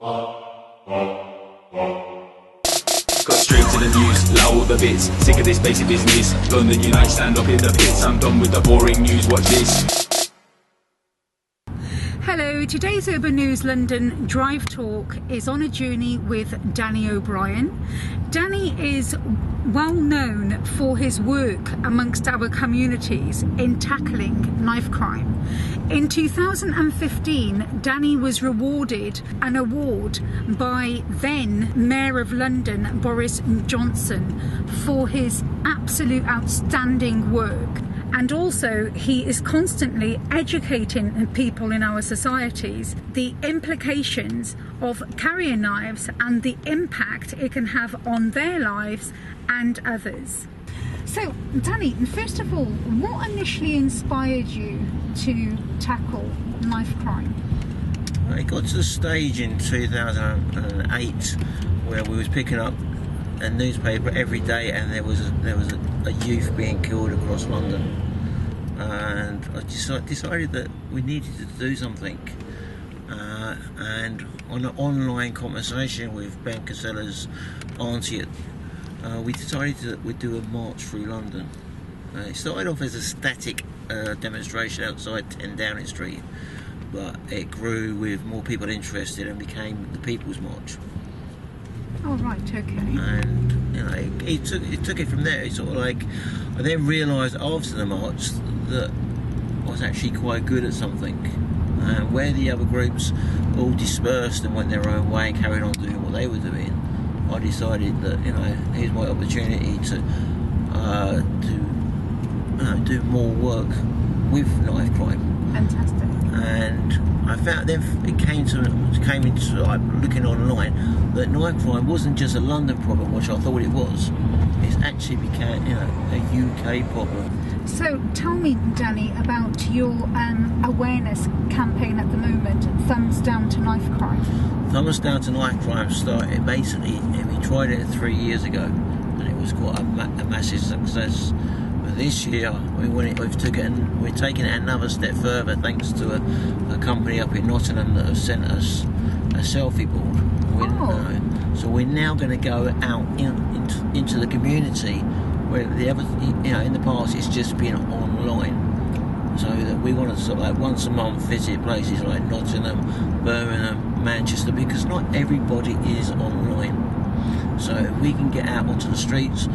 Got straight to the news, loud all the bits. Sick of this basic business. London Unite, stand up in the pits. I'm done with the boring news, watch this. Hello, today's Urban News London Drive Talk is on a journey with Danny O'Brien. Danny is well known for his work amongst our communities in tackling knife crime. In 2015, Danny was rewarded an award by then Mayor of London, Boris Johnson, for his absolute outstanding work. And also, he is constantly educating people in our societies the implications of carrying knives and the impact it can have on their lives and others. So, Danny, first of all, what initially inspired you to tackle knife crime? It got to the stage in 2008 where we was picking up a newspaper every day, and there was a youth being killed across London, and I decided that we needed to do something. And on an online conversation with Ben Casella's auntie, we decided that we'd do a march through London. It started off as a static demonstration outside 10 Downing Street, but it grew with more people interested and became the People's March. Oh right, okay. And you know, it took it from there. It's sort of like, I then realised after the march that I was actually quite good at something. Where the other groups all dispersed and went their own way and carried on doing what they were doing, I decided that, you know, here's my opportunity to do more work with knife crime. Fantastic. And I found then it came into like looking online that knife crime wasn't just a London problem, which I thought it was. It actually became, you know, a UK problem. So tell me, Danny, about your awareness campaign at the moment, Thumbs Down to Knife Crime. Thumbs Down to Knife Crime started basically, we tried it 3 years ago, and it was quite a massive success. But this year we're taking it another step further, thanks to a company up in Nottingham that have sent us a selfie board. So we're now going to go out into the community, where in the past it's just been online. So that we want to sort of like once a month visit places like Nottingham, Birmingham, Manchester, because not everybody is online. So if we can get out onto the streets,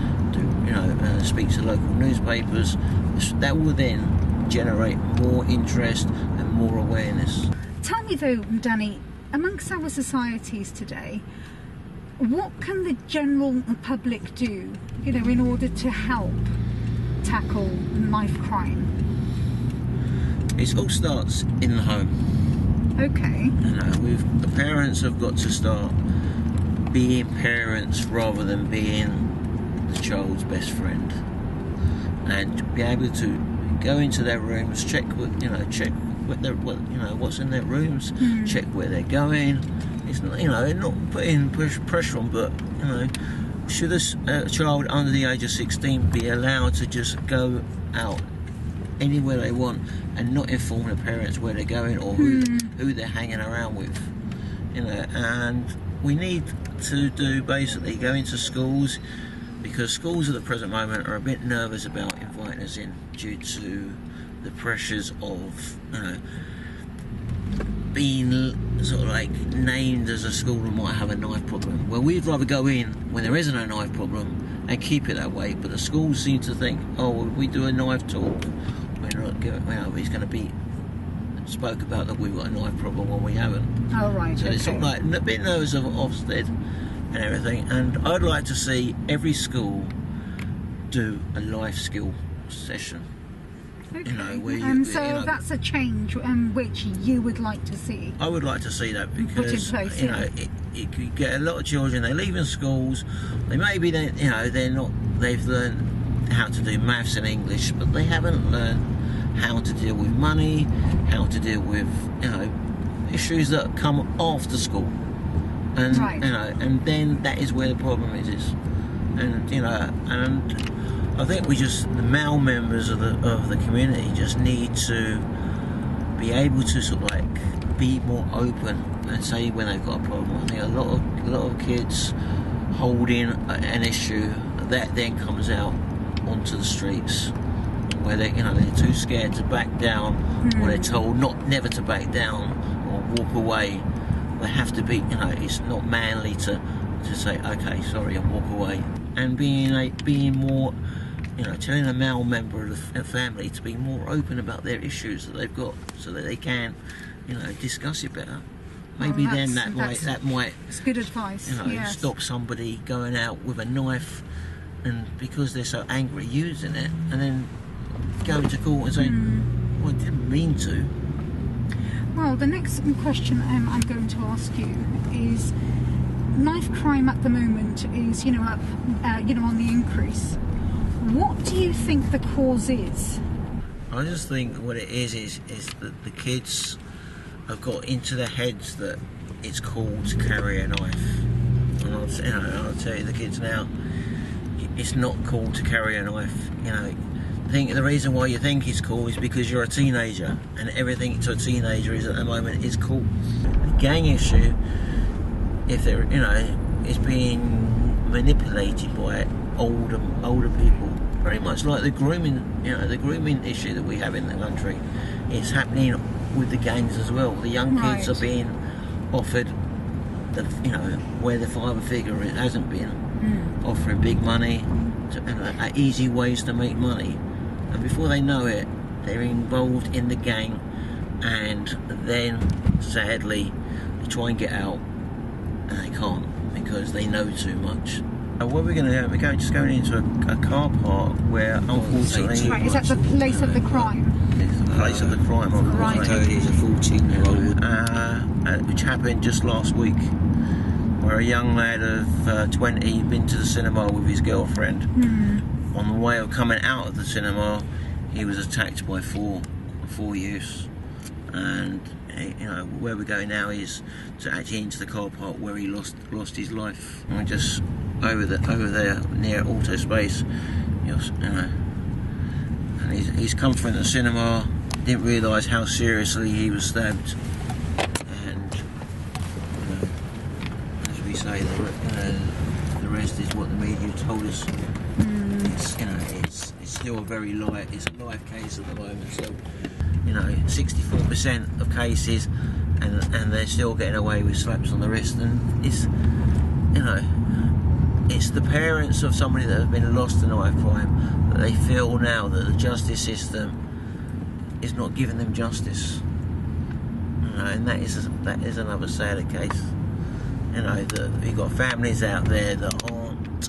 speak to local newspapers, that will then generate more interest and more awareness. Tell me though, Danny, amongst our societies today, what can the general public do, in order to help tackle knife crime? It all starts in the home. Okay. The parents have got to start being parents rather than being the child's best friend, and be able to go into their rooms, check what's in their rooms, check where they're going. It's not, not putting pressure on, but should a child under the age of 16 be allowed to just go out anywhere they want and not inform their parents where they're going or who they're hanging around with? And we need to basically go into schools, because schools at the present moment are a bit nervous about inviting us in due to the pressures of being sort of like named as a school that might have a knife problem. Well, we'd rather go in when there isn't a knife problem and keep it that way, but the schools seem to think, oh, well, if we do a knife talk, we're not going, it's going to be spoke about that we've got a knife problem when we haven't. Oh, right. So it's sort of like a bit nervous of Ofsted and everything, and I'd like to see every school do a life skill session. Okay. Where that's a change which you would like to see. I would like to see that, because put in place, it could get a lot of children. They leave in schools. They maybe they've learned how to do maths and English, but they haven't learned how to deal with money, how to deal with issues that come after school, and right. And then that is where the problem is. And I think the male members of the community just need to be able to sort of like be more open and say when they've got a problem. I think a lot of kids hold in an issue that then comes out onto the streets, where they're too scared to back down, or they're told never to back down or walk away. They have to be, it's not manly to say, okay, sorry, and walk away. And being more, telling a male member of the family to be more open about their issues that they've got, so that they can, discuss it better. Maybe then that might. It's good advice. Yes. Stop somebody going out with a knife, and because they're so angry, using it, and then going to court and saying, "Well, I didn't mean to." Well, the next question I'm going to ask you is, knife crime at the moment is, on the increase. What do you think the cause is? I just think what it is that the kids have got into their heads that it's cool to carry a knife. And I'll tell you, the kids now, it's not cool to carry a knife. I think the reason why you think it's cool is because you're a teenager, and everything to a teenager is at the moment is cool. The gang issue, if they're is being manipulated by older people, very much like the grooming issue that we have in the country. It's happening with the gangs as well. The young kids are being offered where the father figure hasn't been, offering big money, easy ways to make money, and before they know it, they're involved in the gang, and then sadly they try and get out, and they can't because they know too much. What we're going to do, we're just going into a car park where, unfortunately... Right, is that the place of the crime? It's the place of the crime, Right. Cody is a 14-year-old. Which happened just last week, where a young lad of 20 been to the cinema with his girlfriend. On the way of coming out of the cinema, he was attacked by four youths. And where we're going now is to actually into the car park where he lost his life. And we're just over there near Auto Space, and he's come from the cinema, didn't realise how seriously he was stabbed, and as we say, the rest is what the media told us. It's still a very live case at the moment. So 64% of cases, and they're still getting away with slaps on the wrist, and it's the parents of somebody that have been lost to knife crime that they feel now that the justice system is not giving them justice. And that is another sad case. That we've got families out there that aren't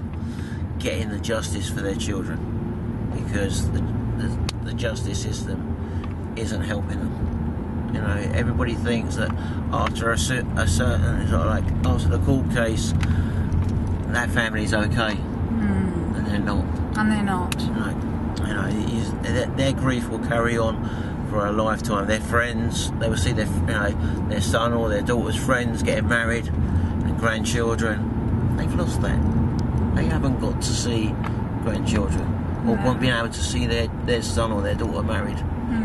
getting the justice for their children because the justice system isn't helping them. Everybody thinks that after a certain after the court case, that family's okay, and they're not. And they're not. Their grief will carry on for a lifetime. Their friends, they will see their son or their daughter's friends getting married and grandchildren. They've lost that. They haven't got to see grandchildren or won't be able to see their son or their daughter married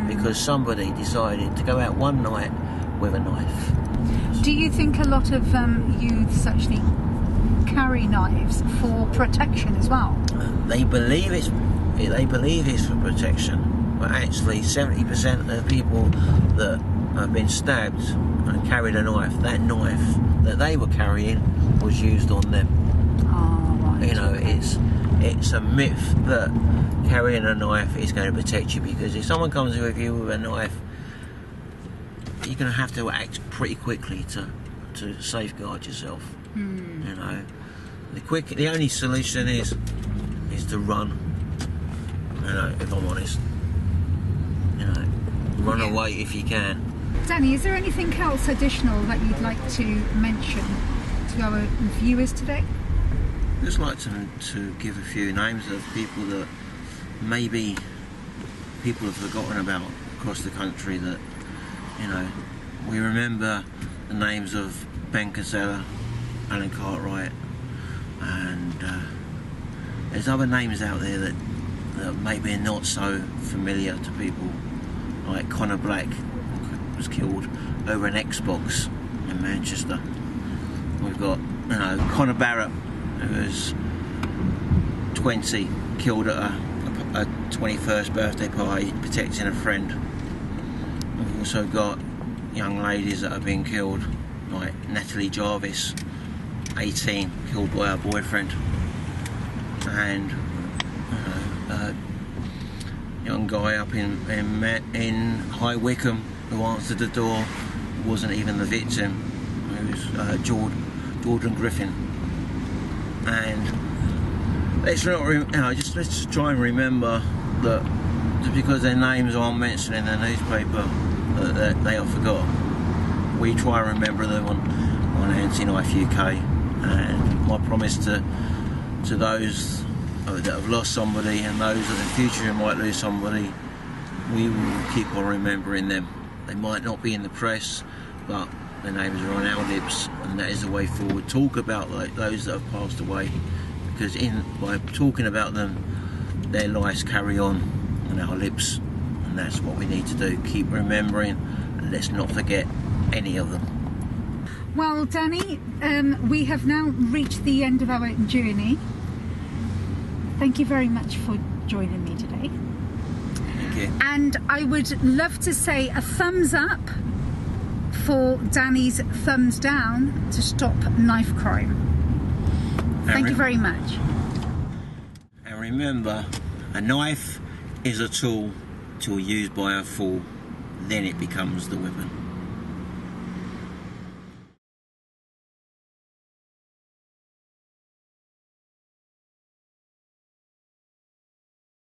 because somebody decided to go out one night with a knife. Do you think a lot of youths actually carry knives for protection as well? They believe it's for protection, but actually 70% of the people that have been stabbed and carried a knife, that knife that they were carrying was used on them. Oh, right. It's a myth that carrying a knife is going to protect you, because if someone comes with you with a knife, you're going to have to act pretty quickly to safeguard yourself. The only solution is to run. If I'm honest, run away if you can. Danny, is there anything else additional that you'd like to mention to our viewers today? I'd just like to give a few names of people that maybe people have forgotten about across the country. That we remember the names of Ben Casella, Alan Cartwright, and there's other names out there that maybe not so familiar to people, like Connor Black was killed over an Xbox in Manchester. We've got, you know, Conor Barrett, who was 20, killed at a 21st birthday party protecting a friend. We've also got young ladies that have been killed, like Natalie Jarvis, 18, killed by her boyfriend, and a young guy up in High Wycombe who answered the door wasn't even the victim, who's Jordan Griffin. And let's let's try and remember that just because their names aren't mentioned in the newspaper, that they are forgotten. We try and remember them on Anti-Knife UK, and my promise to those that have lost somebody and those that in the future might lose somebody, we will keep on remembering them. They might not be in the press, but their names are on our lips, and that is the way forward. Talk about those that have passed away, because by talking about them, their lives carry on our lips, and that's what we need to do. Keep remembering, and let's not forget any of them. Well, Danny, we have now reached the end of our journey. Thank you very much for joining me today. Thank you. And I would love to say a thumbs up for Danny's thumbs down to stop knife crime. Thank you very much. And remember, a knife is a tool till used by a fool, then it becomes the weapon.